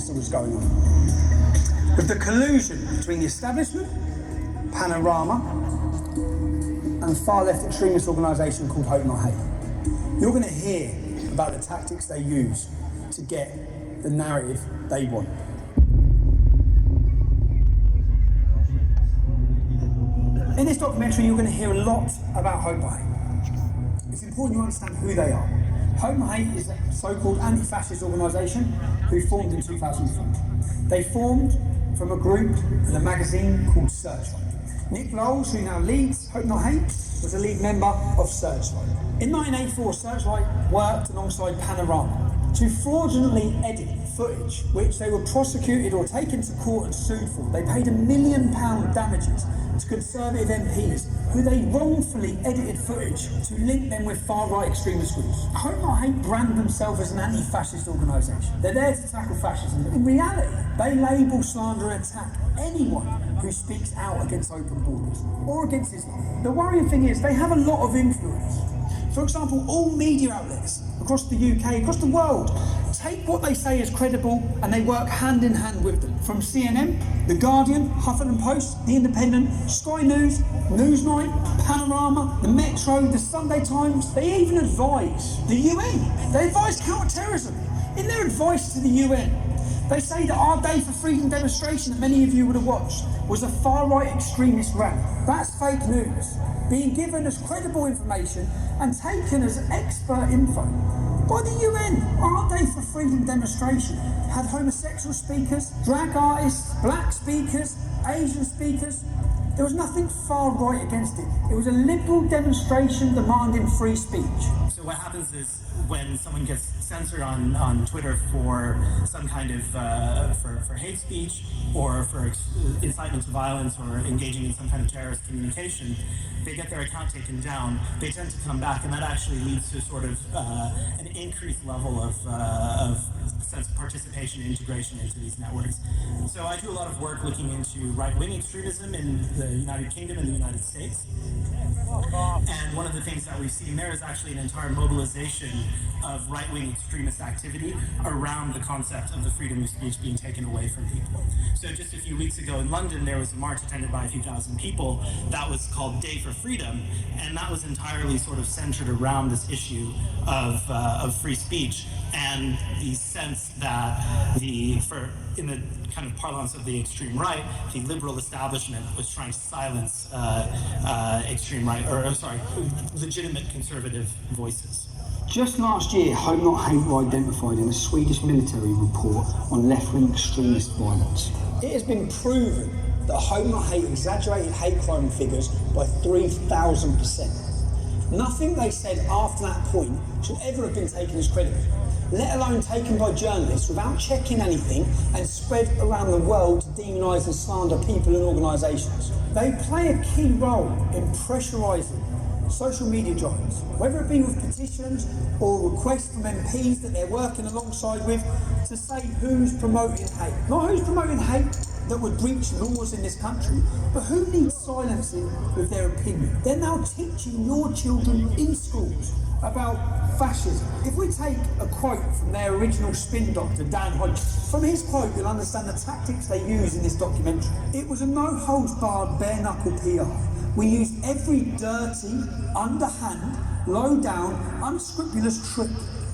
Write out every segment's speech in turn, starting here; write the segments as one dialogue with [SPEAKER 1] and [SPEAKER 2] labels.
[SPEAKER 1] madness that was going on. With the collusion between the establishment, Panodrama, and a far-left extremist organisation called Hope Not Hate. You're going to hear about the tactics they use to get the narrative they want. In this documentary, you're going to hear a lot about Hope Not Hate. It's important you understand who they are. Hope Not Hate is a so-called anti-fascist organisation who formed in 2003. They formed from a group in a magazine called Searchlight. Nick Lowles, who now leads Hope Not Hate, was a lead member of Searchlight. In 1984, Searchlight worked alongside Panodrama to fraudulently edit footage which they were prosecuted or taken to court and sued for. They paid £1 million damages to Conservative MPs who they wrongfully edited footage to link them with far-right extremist groups. Hope Not Hate brand themselves as an anti-fascist organisation. They're there to tackle fascism, but in reality, they label, slander and attack anyone who speaks out against open borders or against Islam. The worrying thing is they have a lot of influence. For example, all media outlets across the UK, across the world, take what they say as credible and they work hand in hand with them. From CNN, The Guardian, Huffington Post, The Independent, Sky News, Newsnight, Panodrama, The Metro, The Sunday Times. They even advise the UN. They advise counter-terrorism. In their advice to the UN, they say that our Day for Freedom demonstration that many of you would have watched was a far-right extremist rally. That's fake news, being given as credible information and taken as expert info by the UN. Our Day for Freedom demonstration had homosexual speakers, drag artists, black speakers, Asian speakers. There was nothing far right against it. It was a liberal demonstration demanding free speech.
[SPEAKER 2] So what happens is when someone gets censored on Twitter for some kind of for hate speech or for incitement to violence or engaging in some kind of terrorist communication, they get their account taken down. They tend to come back, and that actually leads to sort of an increased level of sense of participation and integration into these networks. So I do a lot of work looking into right-wing extremism in the United Kingdom and the United States. And one of the things that we've seen there is actually an entire mobilization of right-wing extremist activity around the concept of the freedom of speech being taken away from people. So just a few weeks ago in London, there was a march attended by a few thousand people that was called Day for Freedom, and that was entirely sort of centered around this issue of free speech and the sense that in the kind of parlance of the extreme right, the liberal establishment was trying to silence extreme right, legitimate conservative voices.
[SPEAKER 1] Just last year, Hope Not Hate were identified in a Swedish military report on left-wing extremist violence. It has been proven that Hope Not Hate exaggerated hate crime figures by 3,000%. Nothing they said after that point should ever have been taken as credible, let alone taken by journalists without checking anything and spread around the world to demonise and slander people and organisations. They play a key role in pressurising social media giants, whether it be with petitions or requests from MPs that they're working alongside with to say who's promoting hate. Not who's promoting hate that would breach laws in this country, but who needs silencing with their opinion. They're now teaching your children in schools about fascism. If we take a quote from their original spin doctor, Dan Hodges, from his quote you'll understand the tactics they use in this documentary. It was a no-holds-barred, bare-knuckle PR. We used every dirty, underhand, low-down, unscrupulous trick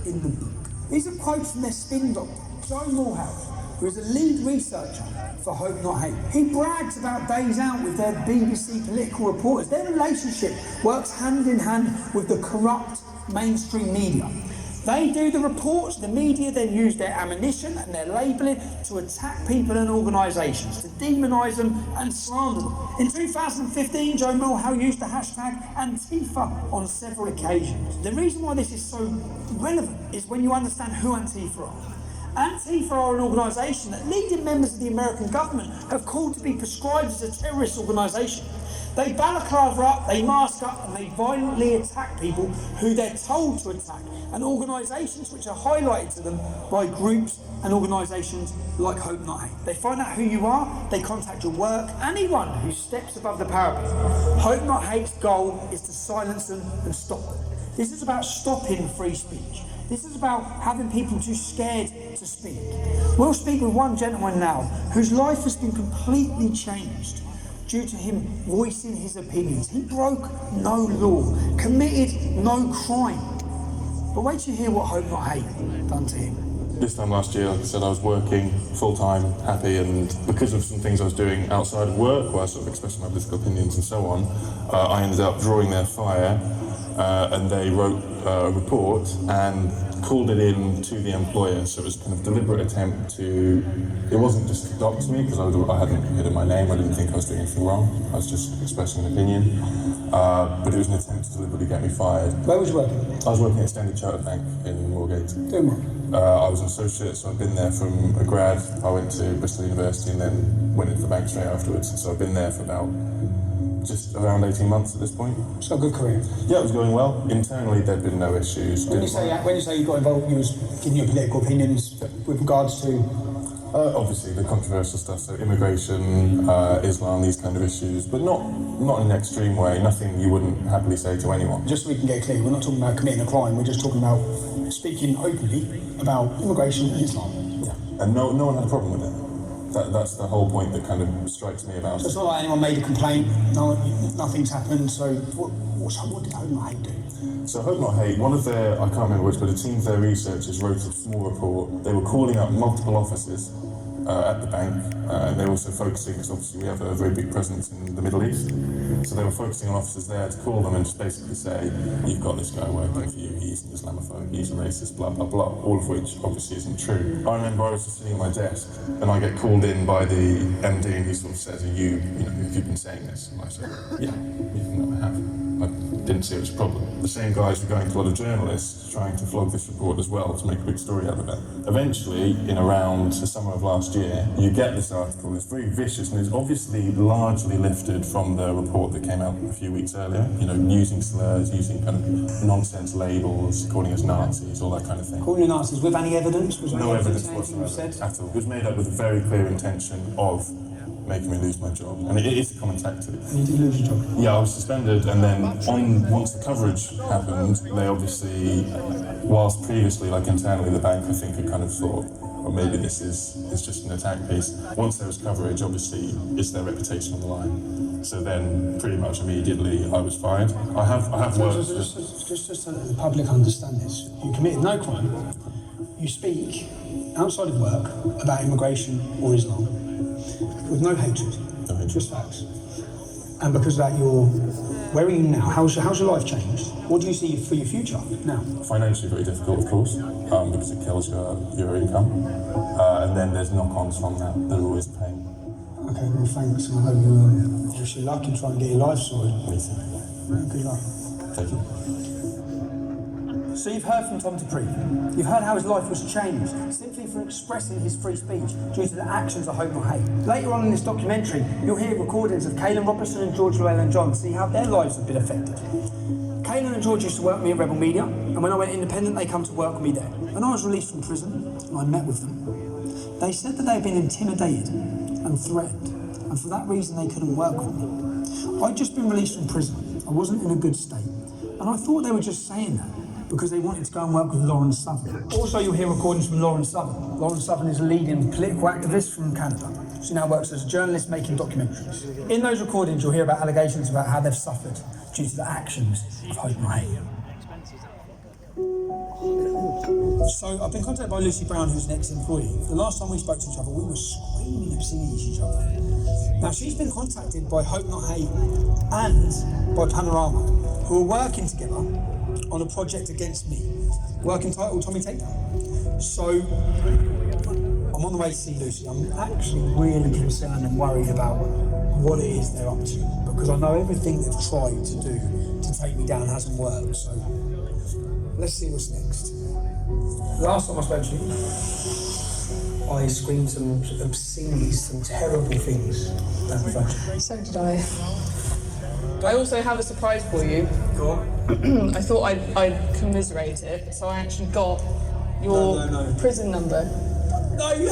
[SPEAKER 1] in the book. These are quotes from their spin doctor, Joe Morehouse, who is a lead researcher for Hope Not Hate. He brags about days out with their BBC political reporters. Their relationship works hand in hand with the corrupt mainstream media. They do the reports, the media then use their ammunition and their labelling to attack people and organisations, to demonise them and slander them. In 2015, Joe Morehouse used the hashtag Antifa on several occasions. The reason why this is so relevant is when you understand who Antifa are. Antifa are an organisation that leading members of the American government have called to be prescribed as a terrorist organisation. They balaclava up, they mask up, and they violently attack people who they're told to attack, and organisations which are highlighted to them by groups and organisations like Hope Not Hate. They find out who you are, they contact your work, anyone who steps above the parapet. Hope Not Hate's goal is to silence them and stop them. This is about stopping free speech. This is about having people too scared to speak. We'll speak with one gentleman now whose life has been completely changed due to him voicing his opinions. He broke no law, committed no crime. But wait till you hear what Hope Not Hate done to him.
[SPEAKER 3] This time last year, like I said, I was working full-time, happy, and because of some things I was doing outside of work, where I sort of expressed my political opinions and so on, I ended up drawing their fire, and they wrote a report and called it in to the employer. So it was a kind of deliberate attempt to, it wasn't just to dox me, because I hadn't hidden my name, I didn't think I was doing anything wrong, I was just expressing an opinion, but it was an attempt to deliberately get me fired.
[SPEAKER 1] Where was you working?
[SPEAKER 3] I was working at Standard Chartered Bank in Moorgate.
[SPEAKER 1] Doing what?
[SPEAKER 3] I was an associate, so I've been there from a grad. I went to Bristol University and then went into the bank straight afterwards. So I've been there for about just around 18 months at this point.
[SPEAKER 1] So a good career?
[SPEAKER 3] Yeah, it was going well. Internally, there'd been no issues.
[SPEAKER 1] When you say you got involved, you was giving your political opinions with regards to?
[SPEAKER 3] Obviously, the controversial stuff, so immigration, Islam, these kind of issues, but not in an extreme way, nothing you wouldn't happily say to anyone.
[SPEAKER 1] Just so we can get clear, we're not talking about committing a crime, we're just talking about speaking openly about immigration and Islam.
[SPEAKER 3] Yeah, and no one had a problem with it. That's the whole point that kind of strikes me about it.
[SPEAKER 1] So it's not like anyone made a complaint, nothing's happened, so what did Hope Not Hate do?
[SPEAKER 3] So Hope Not Hate, one of their, I can't remember which, but a team of their researchers wrote a small report. They were calling up multiple offices at the bank, and they were also focusing, because obviously we have a very big presence in the Middle East, so they were focusing on offices there to call them and just basically say, you've got this guy working for you, he's an Islamophobe, he's a racist, blah, blah, blah, all of which obviously isn't true. I remember I was just sitting at my desk, and I get called in by the MD, and he sort of says, have you been saying this? And I said, yeah, I have. I didn't see it was a problem. The same guys were going to a lot of journalists trying to flog this report as well to make a big story out of it. Eventually, in around the summer of last year, you get this article. It's very vicious and it's obviously largely lifted from the report that came out a few weeks earlier. Using slurs, using kind of nonsense labels, calling us Nazis, all that kind of thing.
[SPEAKER 1] Calling you Nazis with any evidence? Was
[SPEAKER 3] no evidence whatsoever at all. It was made up with a very clear intention of making me lose my job, and it is a common tactic.
[SPEAKER 1] You did lose your job?
[SPEAKER 3] Yeah, I was suspended, and then once the coverage happened, they obviously, whilst previously, like internally, the bank I think had kind of thought, well, maybe this is just an attack piece. Once there was coverage, obviously, it's their reputation on the line. So then, pretty much immediately, I was fired. I have worked.
[SPEAKER 1] Just so that the public understand this, you committed no crime. You speak outside of work about immigration or Islam. With no hatred, just facts. And because of that, where are you now? How's your life changed? What do you see for your future now?
[SPEAKER 3] Financially very difficult, of course, because it kills your income. And then there's knock-ons from that. There's always pain.
[SPEAKER 1] Okay, well thanks, and I hope you wish you luck and try and get your life sorted.
[SPEAKER 3] Me too.
[SPEAKER 1] Good luck.
[SPEAKER 3] Thank you.
[SPEAKER 1] So you've heard from Tom Dupree. You've heard how his life was changed simply for expressing his free speech due to the actions of Hope Not Hate. Later on in this documentary, you'll hear recordings of Caelan Robertson and George Llewellyn John, see how their lives have been affected. Caelan and George used to work with me at Rebel Media, and when I went independent, they come to work with me there. When I was released from prison, and I met with them, they said that they had been intimidated and threatened, and for that reason they couldn't work with me. I'd just been released from prison. I wasn't in a good state, and I thought they were just saying that because they wanted to go and work with Lauren Southern. Also, you'll hear recordings from Lauren Southern. Lauren Southern is a leading political activist from Canada. She now works as a journalist making documentaries. In those recordings, you'll hear about allegations about how they've suffered due to the actions of Hope Not Hate. So, I've been contacted by Lucy Brown, who's an ex-employee. The last time we spoke to each other, we were screaming obscenities at each other. Now, she's been contacted by Hope Not Hate and by Panorama, who are working together on a project against me, work entitled Tommy Takedown. So, I'm on the way to see Lucy. I'm actually really concerned and worried about what it is they're up to, because I know everything they've tried to do to take me down hasn't worked, so let's see what's next. Last time I spoke to you, I screamed some obscenities, some terrible things down the front.
[SPEAKER 4] So did I. I also have a surprise for you.
[SPEAKER 1] Go on.
[SPEAKER 4] I thought I'd commiserate it, so I actually got your prison number.
[SPEAKER 1] No, you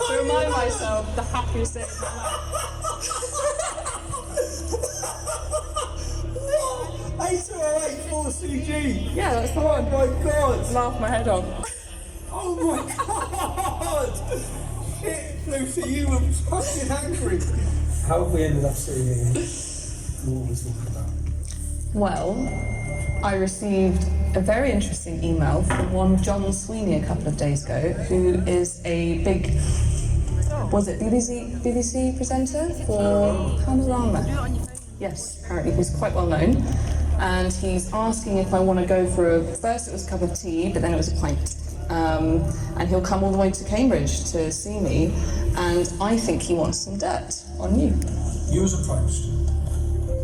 [SPEAKER 4] To remind myself the happiest day of my life.
[SPEAKER 1] 808-4CG!
[SPEAKER 4] Yeah, that's the
[SPEAKER 1] Oh
[SPEAKER 4] one.
[SPEAKER 1] my god!
[SPEAKER 4] Laugh my head off.
[SPEAKER 1] Oh my god! Shit, Lucy, you were fucking angry. How have we ended up sitting here? What are we talking about?
[SPEAKER 4] Well, I received a very interesting email from one John Sweeney a couple of days ago, who is a big, was it BBC presenter for Panorama? Yes, apparently he's quite well known. And he's asking if I want to go for first it was a cup of tea, but then it was a pint. And he'll come all the way to Cambridge to see me, and I think he wants some dirt on you.
[SPEAKER 1] You was approached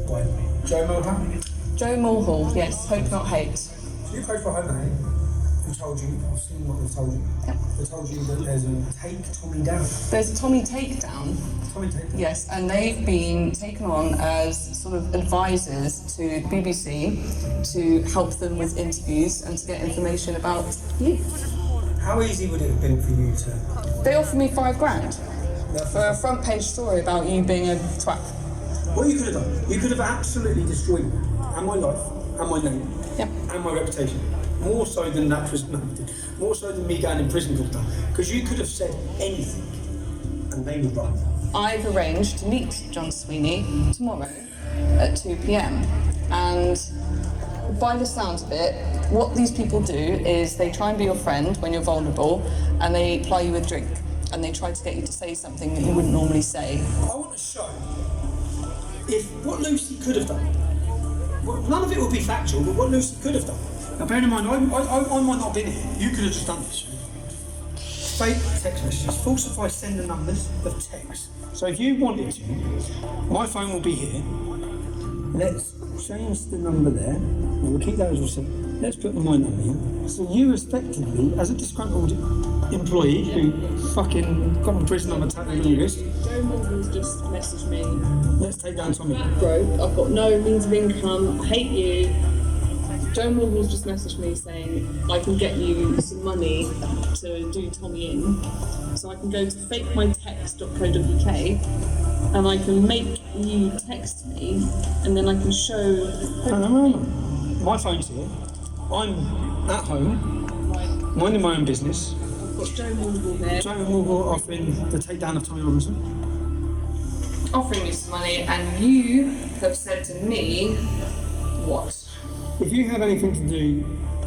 [SPEAKER 1] by Joe Mulham?
[SPEAKER 4] Joe Mulhall, yes, hope not hate.
[SPEAKER 1] So you approached by Hope Not Hate, who told you, I've seen what they've told you.
[SPEAKER 4] Yep.
[SPEAKER 1] They told you that there's a Take Tommy Down.
[SPEAKER 4] There's a Tommy Takedown.
[SPEAKER 1] Tommy Takedown?
[SPEAKER 4] Yes, and they've been taken on as sort of advisors to the BBC to help them with interviews and to get information about you.
[SPEAKER 1] How easy would it have been for you to...
[SPEAKER 4] They offered me £5,000 for a front page story about you being a twat.
[SPEAKER 1] What you could have done, you could have absolutely destroyed me, and my life, and my name,
[SPEAKER 4] Yep.
[SPEAKER 1] and my reputation. More so than that was noted. More so than me going in prison for that. Because you could have said anything, and they would run.
[SPEAKER 4] I've arranged to meet John Sweeney tomorrow at 2 p.m. And by the sounds of it, what these people do is they try and be your friend when you're vulnerable, and they ply you with drink, and they try to get you to say something that you wouldn't normally say.
[SPEAKER 1] I want to show if what Lucy could have done. Well, none of it will be factual, but what Lucy could have done. Now, bear in mind, I might not have been here. You could have just done this. Fake text messages, falsify sender numbers of text. So if you wanted to, my phone will be here. Let's change the number there. We'll keep that as receipt. Let's put my number in. So you effectively, as a disgruntled employee who fucking got in prison on a tattoo on your wrist.
[SPEAKER 4] Joe Morgan's just messaged me.
[SPEAKER 1] Let's take down Tommy.
[SPEAKER 4] Broke. I've got no means of income. I hate you. Joe Morgan's just messaged me saying I can get you some money to do Tommy in. So I can go to fakemytext.co.uk and I can make you text me and then I can show...
[SPEAKER 1] No. My phone's here. I'm at home, minding my own business.
[SPEAKER 4] I've got Joe Morgan there.
[SPEAKER 1] Joe Morgan offering the takedown of Tommy Robinson.
[SPEAKER 4] Offering me some money, and you have said to me, what?
[SPEAKER 1] If you have anything to do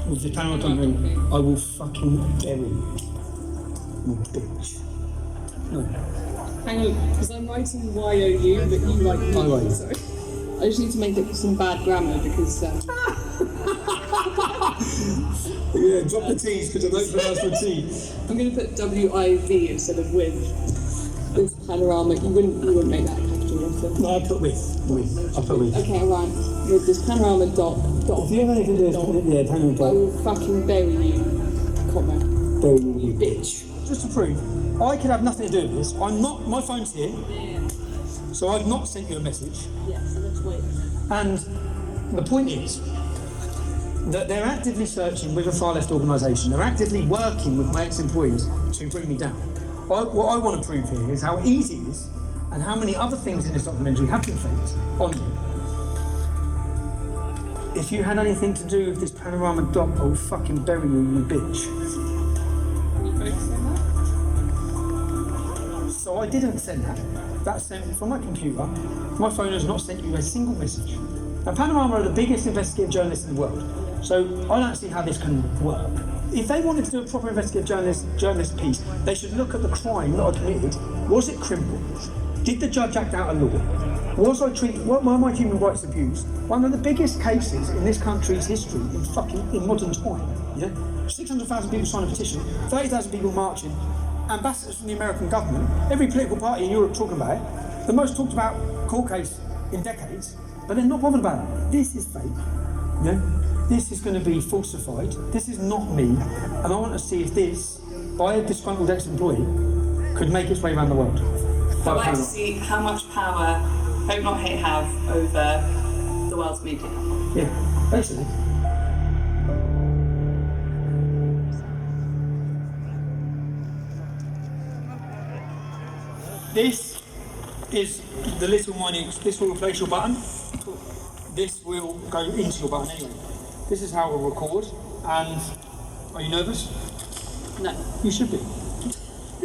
[SPEAKER 1] with the Panodrama, I will fucking bury you. You bitch. No.
[SPEAKER 4] Hang on, because I'm writing YOU, but you write
[SPEAKER 1] I write.
[SPEAKER 4] Sorry. I just need to make it some bad grammar because...
[SPEAKER 1] Yeah, drop the T's because I don't pronounce the T.
[SPEAKER 4] I'm going to put WIV instead of with. This Panorama, you wouldn't make that a capital letter.
[SPEAKER 1] No, I put with. I put with.
[SPEAKER 4] Okay, alright. With this Panorama dot.
[SPEAKER 1] If you have anything to do with
[SPEAKER 4] I
[SPEAKER 1] Panorama,
[SPEAKER 4] will fucking bury you, comma.
[SPEAKER 1] bury you bitch. Just to prove, I could have nothing to do with this. I'm not, my phone's here, so I've not sent you a message.
[SPEAKER 4] Yeah, so let's wait.
[SPEAKER 1] And the point is that they're actively searching with a far-left organisation. They're actively working with my ex-employees to bring me down. What I want to prove here is how easy it is and how many other things in this documentary have been faked on you. If you had anything to do with this Panorama doc, I will fucking bury you, you bitch.
[SPEAKER 4] Can you focus on that?
[SPEAKER 1] So I didn't send that. That's sent from my computer. My phone has not sent you a single message. Now, Panorama are the biggest investigative journalists in the world, so I don't see how this can work. If they wanted to do a proper investigative journalist piece, they should look at the crime that I committed. Was it criminal? Did the judge act out of law? Was I treated? Were my human rights abused? One of the biggest cases in this country's history in modern time. Yeah, 600,000 people signed a petition, 30,000 people marching, ambassadors from the American government, every political party in Europe talking about it. The most talked about court case in decades, but they're not bothered about it. This is fake. Yeah, this is going to be falsified. This is not me, and I want to see if this, by a disgruntled ex-employee, could make its way around the world.
[SPEAKER 4] I'd like to see how much power Hope Not Hate have over the world's media.
[SPEAKER 1] Yeah, basically. This is the little mining. This will replace your button. this will go into your button anyway. This is how we'll record, and are you nervous?
[SPEAKER 4] No.
[SPEAKER 1] You should be.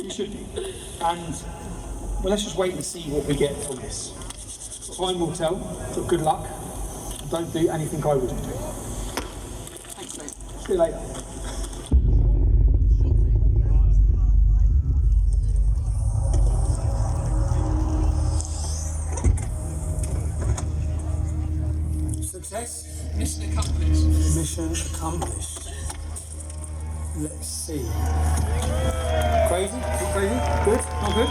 [SPEAKER 1] You should be. And, well, let's just wait and see what we get from this. Time will tell, but good luck. Don't do anything I wouldn't do.
[SPEAKER 4] Thanks, mate.
[SPEAKER 1] See you later. Success?
[SPEAKER 4] Mission accomplished.
[SPEAKER 1] Mission accomplished. Let's see. Crazy? Not crazy? Good? Not good?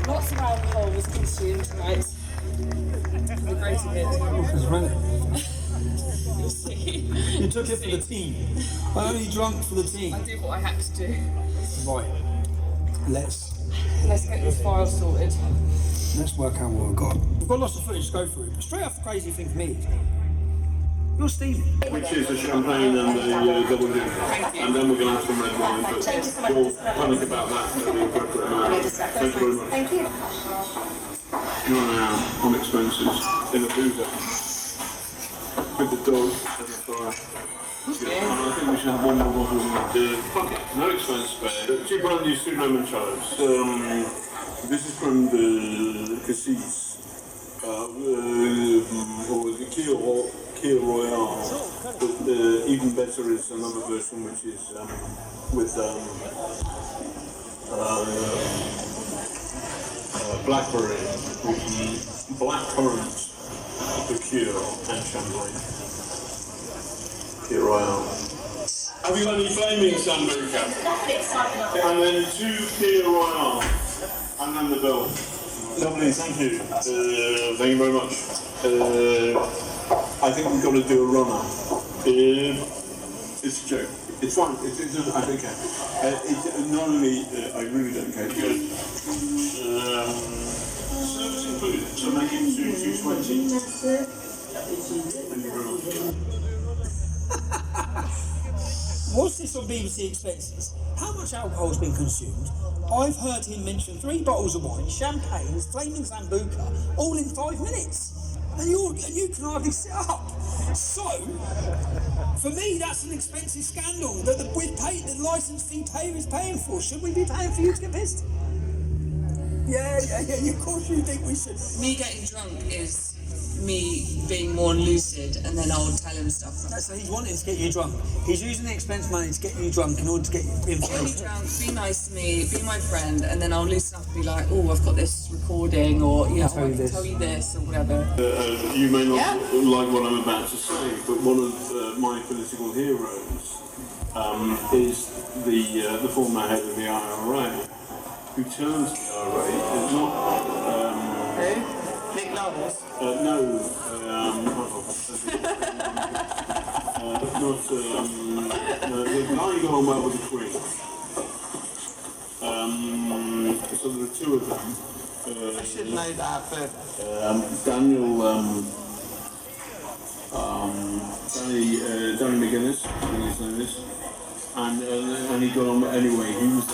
[SPEAKER 4] Lots of alcohol was consumed tonight. For the greater good.
[SPEAKER 1] Because running.
[SPEAKER 4] You'll see.
[SPEAKER 1] You took it for the team. I only drunk for the team.
[SPEAKER 4] I did what I had to do.
[SPEAKER 1] Right. Let's
[SPEAKER 4] get this file sorted.
[SPEAKER 1] work out what we've got. We've got lots of footage to go through, but straight off the crazy thing for me is you're Stevie.
[SPEAKER 5] Which is the champagne and the double gin. And then we're going to have some red wine, but we'll panic about that at the appropriate amount. Thank you very much.
[SPEAKER 6] Thank you.
[SPEAKER 5] You're now on expenses in a boozer with the dog and the fire. Yeah, I think we should have one more bottle of pocket. No expense spared. 2 brandy sous lemon chives. This is from the Cassis. Or the Keel Royale. But even better is another version which is with blackberry, blackcurrant liqueur and champagne. Keel Royale. Have you got any flaming Sambuca? And then 2 Keel Royale. And then the bill. Lovely, thank you. Thank you very much. I think we've got to do a runner. It's a joke. It's fine. I don't care. Not only, I really don't care. Service included, so make it 220. Thank you very much.
[SPEAKER 1] What's this on BBC Expenses? How much alcohol has been consumed? I've heard him mention 3 bottles of wine, champagnes, flaming Sambuca, all in 5 minutes. And you can hardly sit up. So, for me, that's an expensive scandal that the licence fee payer is paying for. Should we be paying for you to get pissed? Yeah, of course you think we should.
[SPEAKER 4] Me getting drunk is me being more lucid, and then I'll tell him stuff.
[SPEAKER 1] So he's wanting to get you drunk. He's using the expense money to get you drunk in order to get you
[SPEAKER 4] Get me
[SPEAKER 1] information.
[SPEAKER 4] drunk, be nice to me, be my friend, and then I'll loosen up and be like, oh, I've got this recording, or I can tell you this, or whatever.
[SPEAKER 5] You may not like what I'm about to say, but one of my political heroes is the former head of the IRA, who turns the IRA is not...
[SPEAKER 4] Who? Nick Knowles?
[SPEAKER 5] No, the guy got on well with the Queen. So there are 2 of them.
[SPEAKER 4] I should know that, but...
[SPEAKER 5] Danny McGuinness, I think his name is. And he got on anyway. He was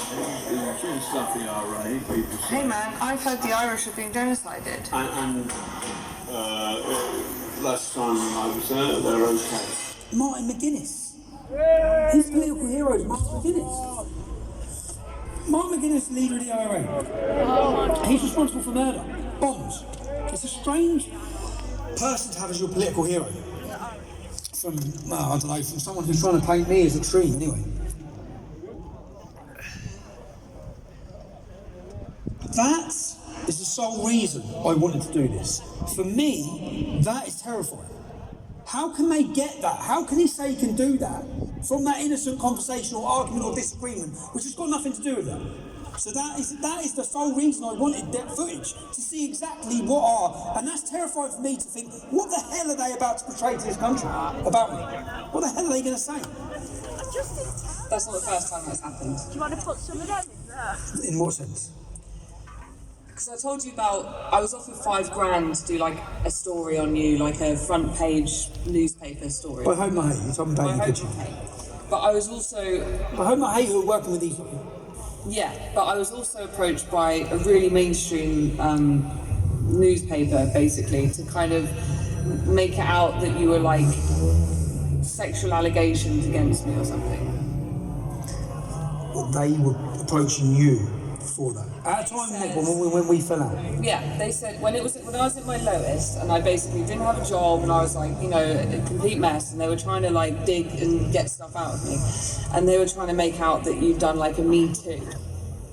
[SPEAKER 5] just stuff the IRA. People say.
[SPEAKER 4] Hey man, I've heard the Irish are being genocided.
[SPEAKER 5] And last time I was there, they're okay.
[SPEAKER 1] Martin McGuinness. His political hero is Martin McGuinness. Martin McGuinness, leader of the IRA. He's responsible for murder, bombs. It's a strange person to have as your political hero. From, I don't know, from someone who's trying to paint me as extreme, anyway. That is the sole reason I wanted to do this. For me, that is terrifying. How can they get that? How can he say he can do that from that innocent conversation or argument or disagreement, which has got nothing to do with that? So that is the sole reason I wanted that footage, to see exactly what are, and that's terrifying for me to think, what the hell are they about to portray to this country about me? What the hell are they going to say?
[SPEAKER 4] That's not the first time that's happened.
[SPEAKER 6] Do you want to put some of them in there?
[SPEAKER 1] In what sense?
[SPEAKER 4] Because I told you about, I was offered $5,000 to do like a story on you, like a front page newspaper story.
[SPEAKER 1] By Home I Hate, you told me about your kitchen.
[SPEAKER 4] But I was also...
[SPEAKER 1] By Home I Hate, who are working with these people.
[SPEAKER 4] Yeah, but I was also approached by a really mainstream newspaper, basically, to kind of make it out that you were like sexual allegations against me or something.
[SPEAKER 1] Well, they were approaching you for that. At a time when we fell out.
[SPEAKER 4] Yeah, they said when I was at my lowest and I basically didn't have a job and I was like, you know, a complete mess, and they were trying to like dig and get stuff out of me, and they were trying to make out that you'd done like a Me Too.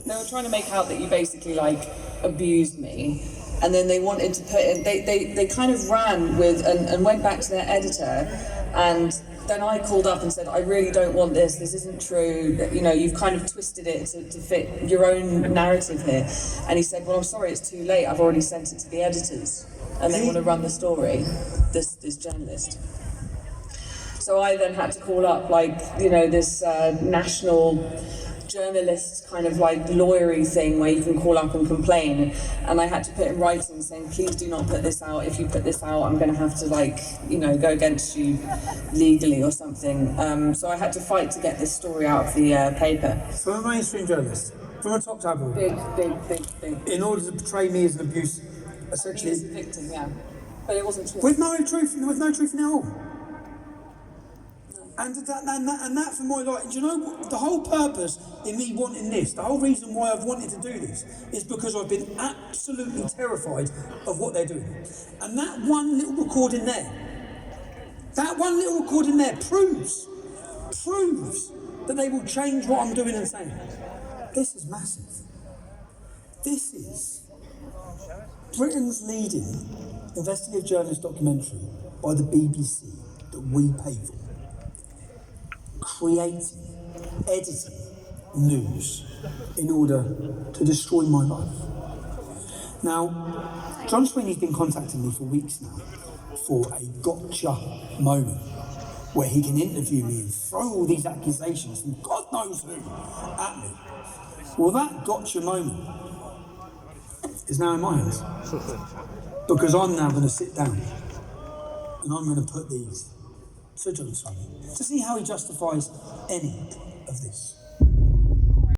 [SPEAKER 4] They were trying to make out that you basically like abused me, and then they wanted to put in, they kind of ran with and went back to their editor, and then I called up and said, I really don't want this isn't true, you know, you've kind of twisted it to fit your own narrative here. And he said, well, I'm sorry, it's too late, I've already sent it to the editors, and they want to run the story, this journalist. So I then had to call up, like, you know, this national journalist kind of like lawyery thing where you can call up and complain, and I had to put in writing saying, please do not put this out. If you put this out, I'm going to have to, like, you know, go against you legally or something. So I had to fight to get this story out of the paper.
[SPEAKER 1] From a mainstream journalist, from a top tabloid,
[SPEAKER 4] Big.
[SPEAKER 1] in order to portray me as an abuse, essentially,
[SPEAKER 4] As a victim, yeah, but it wasn't true.
[SPEAKER 1] with no truth in it at all. And that for my life, do you know what? The whole purpose in me wanting this, the whole reason why I've wanted to do this, is because I've been absolutely terrified of what they're doing. And that one little recording there proves that they will change what I'm doing and saying. This is massive. This is Britain's leading investigative journalist documentary by the BBC that we pay for. Creating, editing news in order to destroy my life. Now, John Sweeney's been contacting me for weeks now for a gotcha moment where he can interview me and throw all these accusations from God knows who at me. Well, that gotcha moment is now in my hands, because I'm now going to sit down and I'm going to put these to John Sweeney to see how he justifies any of this.